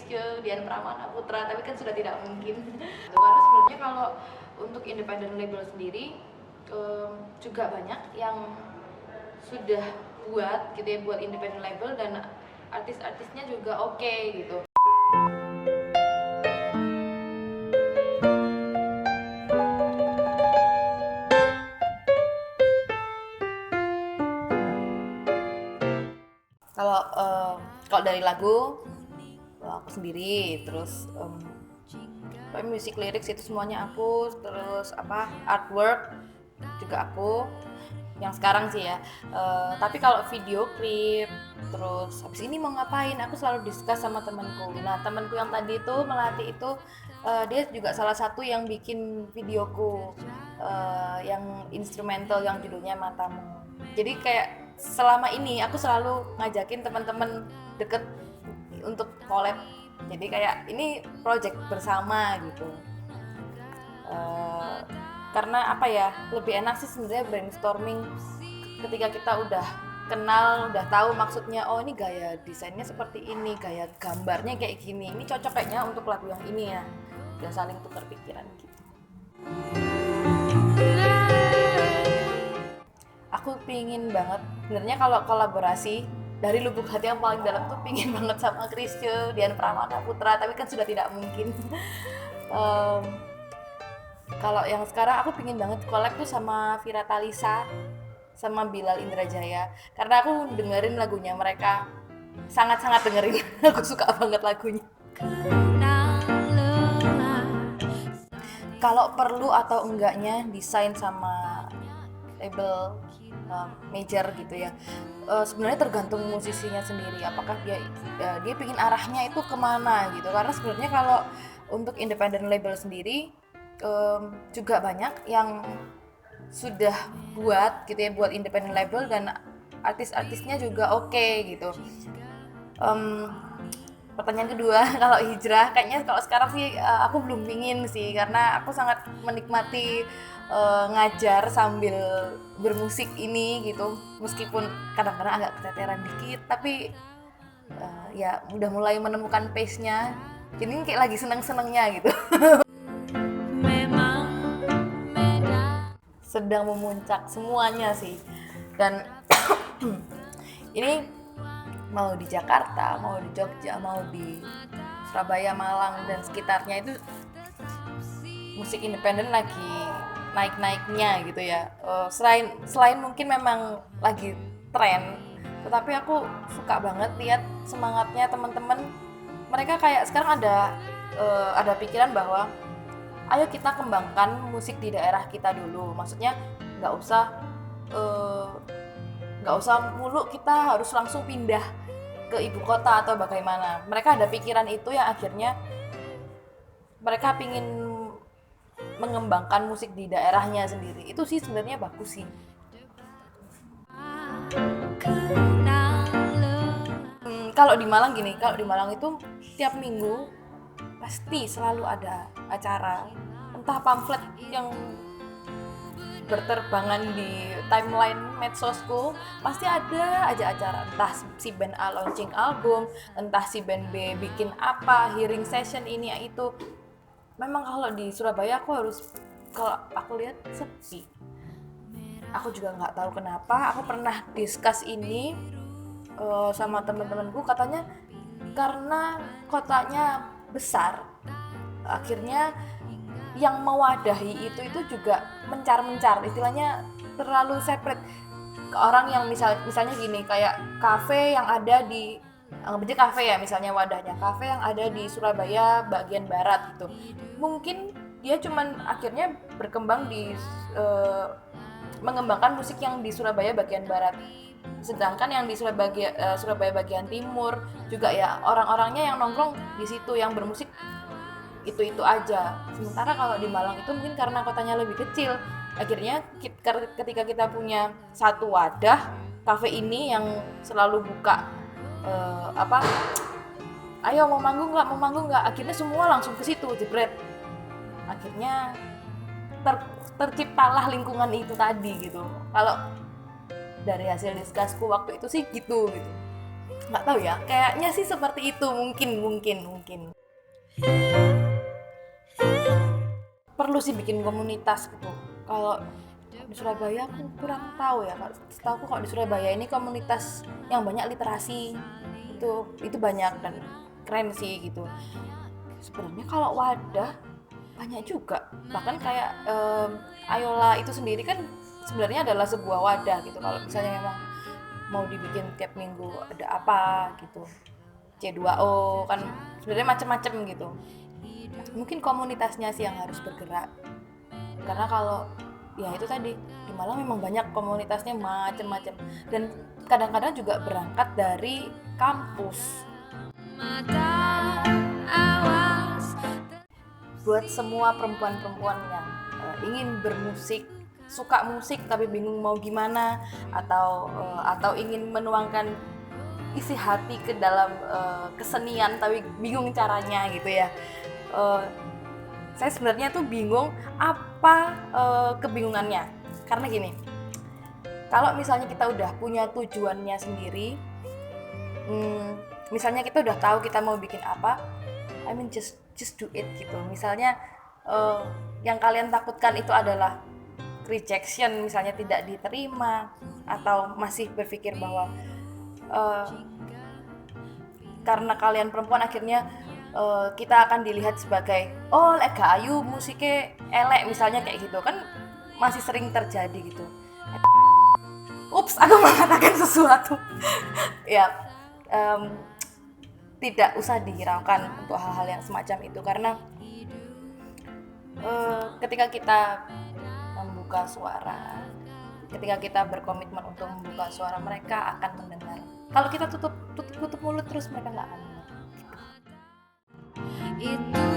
Chrisye, Dian Pramana Putra, tapi kan sudah tidak mungkin. Karena sebenarnya kalau untuk independent label sendiri juga banyak yang sudah buat gitu ya, buat independent label dan artis-artisnya juga oke gitu. Kalau dari lagu aku sendiri, terus musik lyrics itu semuanya aku, terus artwork juga aku yang sekarang sih ya. Tapi kalau video klip, terus habis ini mau ngapain, aku selalu discuss sama temanku. Nah, temanku yang tadi itu Melati itu dia juga salah satu yang bikin videoku yang instrumental yang judulnya Matamu. Jadi kayak selama ini aku selalu ngajakin teman-teman deket untuk collab. Jadi kayak ini project bersama gitu. Karena lebih enak sih sebenarnya brainstorming ketika kita udah kenal, udah tahu maksudnya, oh ini gaya desainnya seperti ini, gaya gambarnya kayak gini, ini cocok kayaknya untuk lagu yang ini ya, udah saling tukar pikiran gitu. Aku pingin banget sebenarnya kalau kolaborasi dari lubuk hati yang paling dalam tuh pingin banget sama Chrisye, Dian Pramana Putra, tapi kan sudah tidak mungkin. Kalau yang sekarang aku pingin banget collab tuh sama Vira Talisa sama Bilal Indrajaya, karena aku dengerin lagunya mereka, sangat-sangat dengerin. Aku suka banget lagunya. Kalau perlu atau enggaknya desain sama label major gitu ya, sebenarnya tergantung musisinya sendiri, apakah dia pingin arahnya itu kemana gitu. Karena sebenarnya kalau untuk independent label sendiri juga banyak yang sudah buat gitu ya, buat independent label dan artis-artisnya juga oke gitu. Pertanyaan kedua, kalau hijrah, kayaknya kalau sekarang sih aku belum pingin sih, karena aku sangat menikmati ngajar sambil bermusik ini gitu, meskipun kadang-kadang agak keteteran dikit, tapi ya udah mulai menemukan pace-nya, jadi kayak lagi seneng-senengnya gitu. Sedang memuncak semuanya sih, dan ini mau di Jakarta, mau di Jogja, mau di Surabaya, Malang dan sekitarnya itu musik independen lagi naik-naiknya gitu ya. Selain mungkin memang lagi tren, tetapi aku suka banget lihat semangatnya teman-teman. Mereka kayak sekarang ada pikiran bahwa ayo kita kembangkan musik di daerah kita dulu. Maksudnya nggak usah mulu kita harus langsung pindah ke ibu kota atau bagaimana. Mereka ada pikiran itu yang akhirnya mereka pingin mengembangkan musik di daerahnya sendiri. Itu sih sebenarnya bagus sih. Kalau di Malang itu tiap minggu pasti selalu ada acara, entah pamflet yang berterbangan di timeline medsosku, pasti ada aja acara, entah si band A launching album, entah si band B bikin hearing session ini itu. Memang kalau di Surabaya kalau aku lihat sepi. Aku juga nggak tahu kenapa. Aku pernah discuss ini sama teman-temanku, katanya karena kotanya besar, akhirnya yang mewadahi itu juga mencar-mencar, istilahnya terlalu separate ke orang yang misalnya gini, kayak kafe yang ada di kafe ya, misalnya wadahnya kafe yang ada di Surabaya bagian barat gitu, mungkin dia cuman akhirnya berkembang di mengembangkan musik yang di Surabaya bagian barat, sedangkan yang di Surabaya bagian timur juga ya orang-orangnya yang nongkrong di situ yang bermusik itu aja. Sementara kalau di Malang itu mungkin karena kotanya lebih kecil, akhirnya ketika kita punya satu wadah kafe ini yang selalu buka ayo mau manggung nggak, akhirnya semua langsung ke situ jebret, akhirnya terciptalah lingkungan itu tadi gitu. Kalau dari hasil diskusku waktu itu sih gitu. nggak tahu ya, kayaknya sih seperti itu, mungkin perlu sih bikin komunitas gitu. Kalau di Surabaya aku kurang tahu ya, setahu aku kalau di Surabaya ini komunitas yang banyak literasi itu banyak dan keren sih gitu. Sebenarnya kalau wadah banyak juga, bahkan kayak Ayola itu sendiri kan sebenarnya adalah sebuah wadah gitu. Kalau misalnya memang mau dibikin tiap minggu ada apa gitu, C2O kan sebenarnya macam-macam gitu. Mungkin komunitasnya sih yang harus bergerak, karena kalau ya itu tadi di Malang memang banyak komunitasnya macam-macam, dan kadang-kadang juga berangkat dari kampus. Buat semua perempuan-perempuan yang ingin bermusik, suka musik tapi bingung mau gimana, atau ingin menuangkan isi hati ke dalam kesenian tapi bingung caranya gitu ya. Saya sebenarnya tuh bingung apa kebingungannya, karena gini, kalau misalnya kita udah punya tujuannya sendiri, misalnya kita udah tahu kita mau bikin apa, I mean just do it gitu. Misalnya yang kalian takutkan itu adalah rejection, misalnya tidak diterima, atau masih berpikir bahwa karena kalian perempuan akhirnya kita akan dilihat sebagai oh lek gak ayu musiknya elek misalnya, kayak gitu kan masih sering terjadi gitu. Ups, aku mengatakan sesuatu. Ya, tidak usah dihiraukan untuk hal-hal yang semacam itu, karena ketika kita membuka suara, ketika kita berkomitmen untuk membuka suara, mereka akan mendengar. Kalau kita tutup mulut terus, mereka nggak akan dengar. Itu